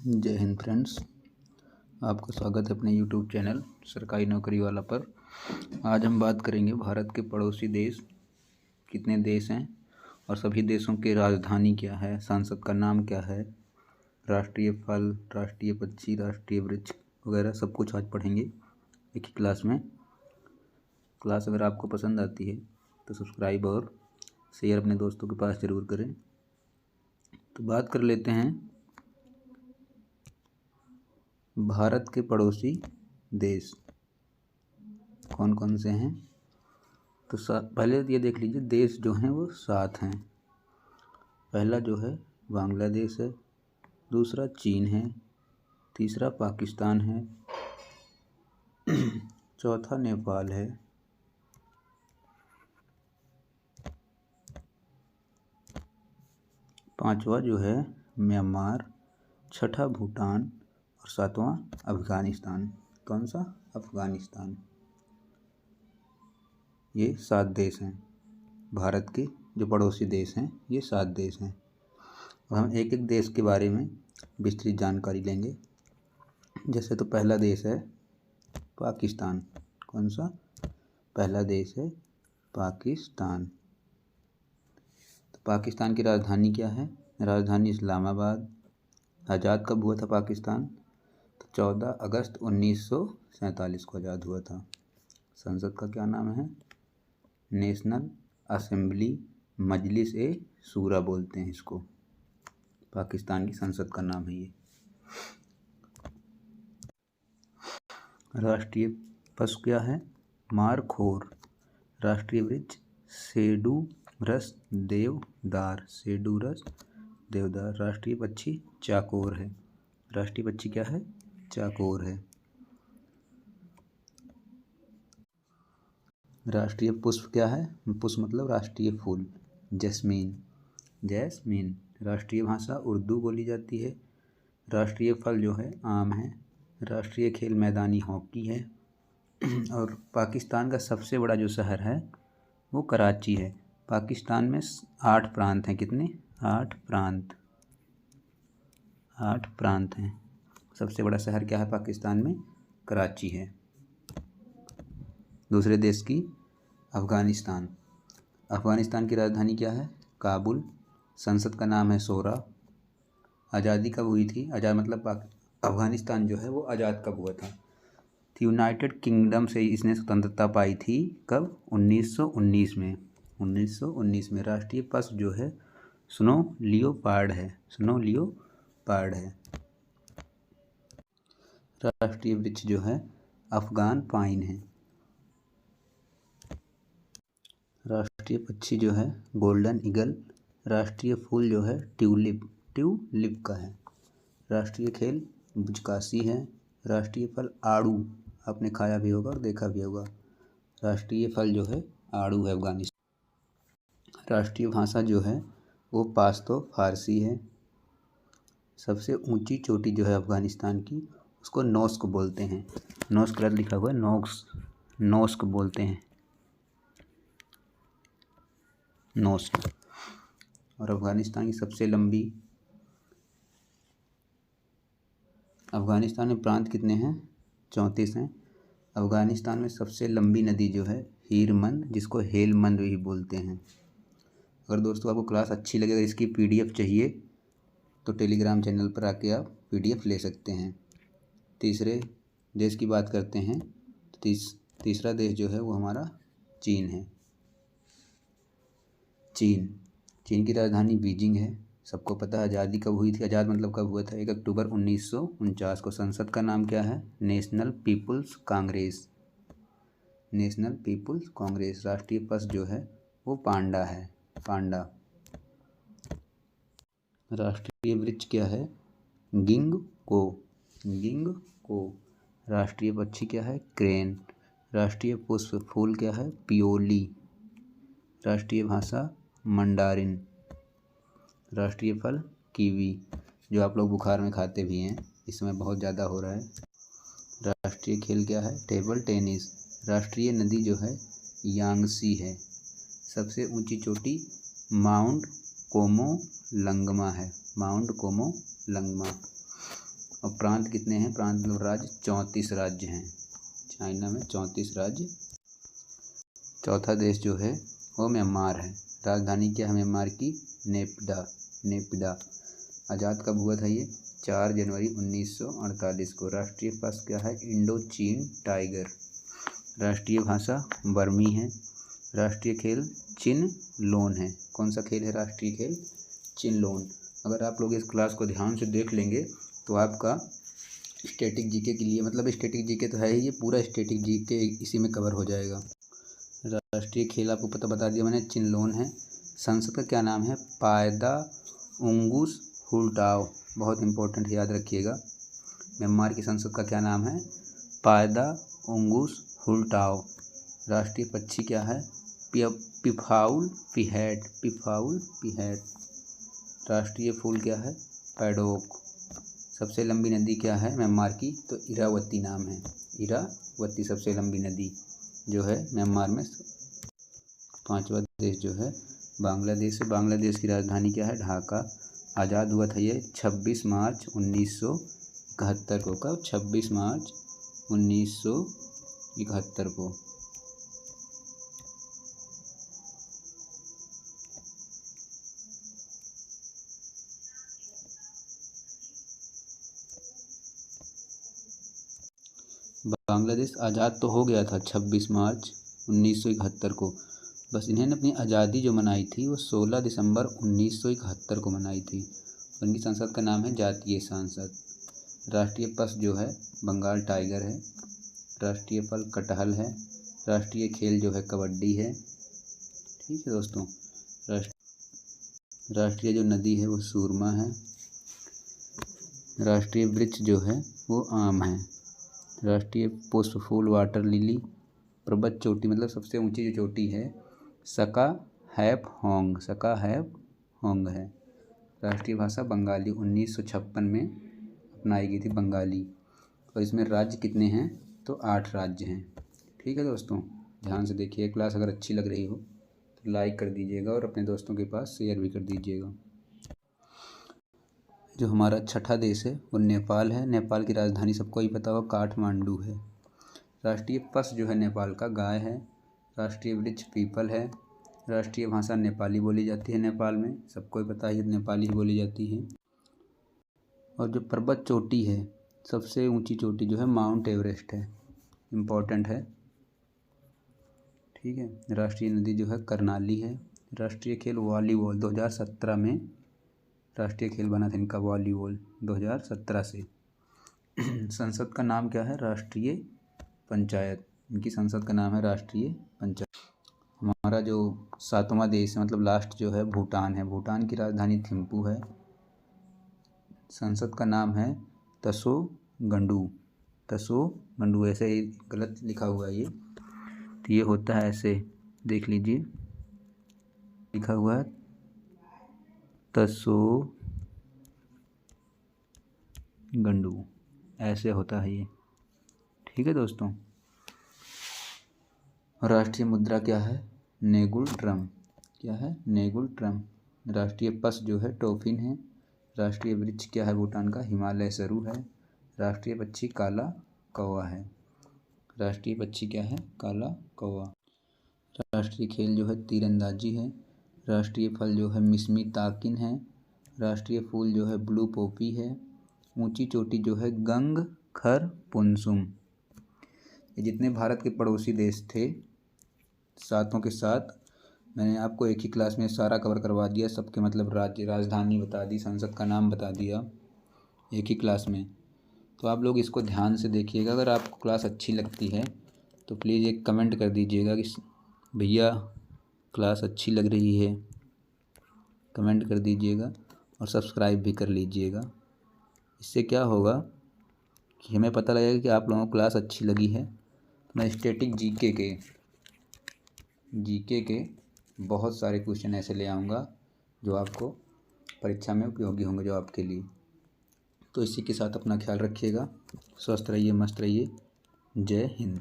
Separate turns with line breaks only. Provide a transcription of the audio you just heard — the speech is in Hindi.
जय हिंद फ्रेंड्स, आपका स्वागत है अपने यूट्यूब चैनल सरकारी नौकरी वाला पर। आज हम बात करेंगे भारत के पड़ोसी देश कितने देश हैं और सभी देशों की राजधानी क्या है, सांसद का नाम क्या है, राष्ट्रीय फल, राष्ट्रीय पक्षी, राष्ट्रीय वृक्ष वगैरह सब कुछ आज पढ़ेंगे एक ही क्लास में। क्लास अगर आपको पसंद आती है तो सब्सक्राइब और शेयर अपने दोस्तों के पास ज़रूर करें। तो बात कर लेते हैं भारत के पड़ोसी देश कौन कौन से हैं। तो पहले ये देख लीजिए, देश जो हैं वो 7 हैं। पहला जो है बांग्लादेश है, दूसरा चीन है, तीसरा पाकिस्तान है, चौथा नेपाल है, पांचवा जो है म्यांमार, छठा भूटान और सातवां अफगानिस्तान। कौन सा? अफगानिस्तान। ये 7 देश हैं भारत के, जो पड़ोसी देश हैं ये 7 देश हैं। और हम एक एक देश के बारे में विस्तृत जानकारी लेंगे। जैसे तो पहला देश है पाकिस्तान। कौन सा? पहला देश है पाकिस्तान। तो पाकिस्तान की राजधानी क्या है? राजधानी इस्लामाबाद। आज़ाद कब हुआ था पाकिस्तान? तो 14 अगस्त 1947 को आज़ाद हुआ था। संसद का क्या नाम है? नेशनल असेंबली मजलिस ए शूरा बोलते हैं इसको। पाकिस्तान की संसद का नाम है ये। राष्ट्रीय पशु क्या है? मारखोर। राष्ट्रीय वृक्ष सेडूरस देवदार। सेडूरस देवदार। राष्ट्रीय पक्षी चाकोर है। राष्ट्रीय पक्षी क्या है? चाकोर है। राष्ट्रीय पुष्प क्या है? पुष्प मतलब राष्ट्रीय फूल जैस्मीन। जैस्मीन। राष्ट्रीय भाषा उर्दू बोली जाती है। राष्ट्रीय फल जो है आम है। राष्ट्रीय खेल मैदानी हॉकी है। और पाकिस्तान का सबसे बड़ा जो शहर है वो कराची है। पाकिस्तान में 8 प्रांत हैं। कितने? 8 प्रांत। 8 प्रांत हैं। सबसे बड़ा शहर क्या है पाकिस्तान में? कराची है। दूसरे देश की अफ़गानिस्तान। अफ़गानिस्तान की राजधानी क्या है? काबुल। संसद का नाम है शोरा। आज़ादी कब हुई थी? आज़ाद मतलब अफ़गानिस्तान जो है वो आज़ाद कब हुआ था? तो यूनाइटेड किंगडम से इसने स्वतंत्रता पाई थी। कब? 1919 में। 1919 में। राष्ट्रीय पशु जो है स्नो लियोपार्ड है। स्नो लियोपार्ड है। राष्ट्रीय वृक्ष जो है अफगान पाइन है। राष्ट्रीय पक्षी जो है गोल्डन ईगल। राष्ट्रीय फूल जो है ट्यूलिप का है। राष्ट्रीय खेल बुजकाशी है। राष्ट्रीय फल आड़ू, आपने खाया भी होगा और देखा भी होगा। राष्ट्रीय फल जो है आड़ू है अफगानिस्तान। राष्ट्रीय भाषा जो है वो पाश्तो फारसी है। सबसे ऊंची चोटी जो है अफगानिस्तान की उसको नोस्क बोलते हैं। नोस्क लिखा हुआ है, नोस्क बोलते हैं, नोस्क। और अफगानिस्तान की सबसे लंबी, अफगानिस्तान में प्रांत कितने हैं? 34 हैं। अफगानिस्तान में सबसे लंबी नदी जो है हीरमंद, जिसको हेलमंद भी बोलते हैं। अगर दोस्तों आपको क्लास अच्छी लगे, अगर इसकी PDF चाहिए तो टेलीग्राम चैनल पर आके आप PDF ले सकते हैं। तीसरे देश की बात करते हैं। तीसरा देश जो है वो हमारा चीन है। चीन की राजधानी बीजिंग है। सबको पता है आज़ादी कब हुई थी? आज़ाद मतलब कब हुआ था? 1 अक्टूबर 1949 को। संसद का नाम क्या है? National People's Congress. National People's Congress. राष्ट्रीय पशु जो है वो पांडा है। पांडा। राष्ट्रीय वृक्ष क्या है? गिंगको। राष्ट्रीय पक्षी क्या है? क्रेन। राष्ट्रीय पुष्प फूल क्या है? पियोली। राष्ट्रीय भाषा मंडारिन। राष्ट्रीय फल कीवी, जो आप लोग बुखार में खाते भी हैं, इस समय बहुत ज़्यादा हो रहा है। राष्ट्रीय खेल क्या है? Table tennis. राष्ट्रीय नदी जो है यांगसी है। सबसे ऊंची चोटी माउंट कोमोलंगमा है। माउंट कोमोलंगमा। और प्रांत कितने हैं? प्रांत मतलब राज्य 34 राज्य हैं। चाइना में 34 राज्य। चौथा देश जो है वो म्यांमार है। राजधानी क्या है म्यांमार की? नेपिडा। आज़ाद कब हुआ था ये? 4 जनवरी 1948 को। राष्ट्रीय पशु क्या है? इंडो चीन टाइगर। राष्ट्रीय भाषा बर्मी है। राष्ट्रीय खेल चिन लोन है। कौन सा खेल है राष्ट्रीय खेल? चिन लोन। अगर आप लोग इस क्लास को ध्यान से देख लेंगे तो आपका स्टैटिक जीके के लिए, मतलब स्टैटिक जीके तो है ही, ये पूरा स्टैटिक जीके इसी में कवर हो जाएगा। राष्ट्रीय खेल आपको बता दिया मैंने, चिन लोन है। संसद का क्या नाम है? पायदा उंगुस हुल्टाओ। बहुत इंपॉर्टेंट है, याद रखिएगा। म्यांमार की संसद का क्या नाम है? पायदा उंगुस हुल्टाओ। राष्ट्रीय पक्षी क्या है? पिफाउल पिहैट। राष्ट्रीय फूल क्या है? पैडोक। सबसे लंबी नदी क्या है म्यांमार की? तो इरावती नाम है। इरावती सबसे लंबी नदी जो है म्यांमार में। 5वां देश जो है बांग्लादेश है। बांग्लादेश की राजधानी क्या है? ढाका। आज़ाद हुआ था ये 26 मार्च 1971 को। कब? 26 मार्च 1971 को। बांग्लादेश आज़ाद तो हो गया था 26 मार्च 1971 को, बस इन्होंने अपनी आज़ादी जो मनाई थी वो 16 दिसंबर 1971 को मनाई थी। उनकी संसद का नाम है जातीय संसद। राष्ट्रीय पशु जो है बंगाल टाइगर है। राष्ट्रीय फल कटहल है। राष्ट्रीय खेल जो है कबड्डी है। ठीक है दोस्तों। राष्ट्रीय जो नदी है वो सूरमा है। राष्ट्रीय वृक्ष जो है वो आम है। राष्ट्रीय पुष्प फूल वाटर लिली। पर्वत चोटी मतलब सबसे ऊंची जो चोटी है सका हैप होंग है। राष्ट्रीय भाषा बंगाली 1956 में अपनाई गई थी बंगाली। और इसमें राज्य कितने हैं? तो 8 राज्य हैं। ठीक है दोस्तों, ध्यान से देखिए। क्लास अगर अच्छी लग रही हो तो लाइक कर दीजिएगा और अपने दोस्तों के पास शेयर भी कर दीजिएगा। जो हमारा छठा देश है वो नेपाल है। नेपाल की राजधानी सबको ही पता होगा काठमांडू है। राष्ट्रीय पशु जो है नेपाल का गाय है। राष्ट्रीय वृक्ष पीपल है। राष्ट्रीय भाषा नेपाली बोली जाती है नेपाल में, सबको ही पता है नेपाली बोली जाती है। और जो पर्वत चोटी है सबसे ऊंची चोटी जो है माउंट एवरेस्ट है, इम्पोर्टेंट है। ठीक है। राष्ट्रीय नदी जो है करनाली है। राष्ट्रीय खेल वॉलीबॉल 2017 में राष्ट्रीय खेल बना था इनका वॉलीबॉल 2017 से। संसद का नाम क्या है? राष्ट्रीय पंचायत। इनकी संसद का नाम है राष्ट्रीय पंचायत। हमारा जो 7वां देश है मतलब लास्ट जो है भूटान है। भूटान की राजधानी थिम्पू है। संसद का नाम है तसो गंडू। ऐसे ही गलत लिखा हुआ है ये, तो ये होता है ऐसे, देख लीजिए लिखा हुआ है तसो गंडू, ऐसे होता है ये। ठीक है दोस्तों। राष्ट्रीय मुद्रा क्या है? नेगुल ड्रम। क्या है? नेगुल ड्रम। राष्ट्रीय पशु जो है टोफिन है। राष्ट्रीय वृक्ष क्या है भूटान का? हिमालय सरू है। राष्ट्रीय पक्षी काला कौवा है। राष्ट्रीय पक्षी क्या है? काला कौवा। राष्ट्रीय खेल जो है तीरंदाजी है। राष्ट्रीय फल जो है मिस्मी ताकिन है। राष्ट्रीय फूल जो है ब्लू पोपी है। ऊंची चोटी जो है गंगखर पुनसुम। ये जितने भारत के पड़ोसी देश थे सातों के साथ मैंने आपको एक ही क्लास में सारा कवर करवा दिया। सबके मतलब राज्य राजधानी बता दी, संसद का नाम बता दिया एक ही क्लास में। तो आप लोग इसको ध्यान से देखिएगा। अगर आपको क्लास अच्छी लगती है तो प्लीज़ एक कमेंट कर दीजिएगा कि भैया क्लास अच्छी लग रही है, कमेंट कर दीजिएगा और सब्सक्राइब भी कर लीजिएगा। इससे क्या होगा कि हमें पता लगेगा कि आप लोगों को क्लास अच्छी लगी है। मैं स्टैटिक जीके के बहुत सारे क्वेश्चन ऐसे ले आऊँगा जो आपको परीक्षा में उपयोगी होंगे, जो आपके लिए। तो इसी के साथ अपना ख्याल रखिएगा। स्वस्थ रहिए, मस्त रहिए। जय हिंद।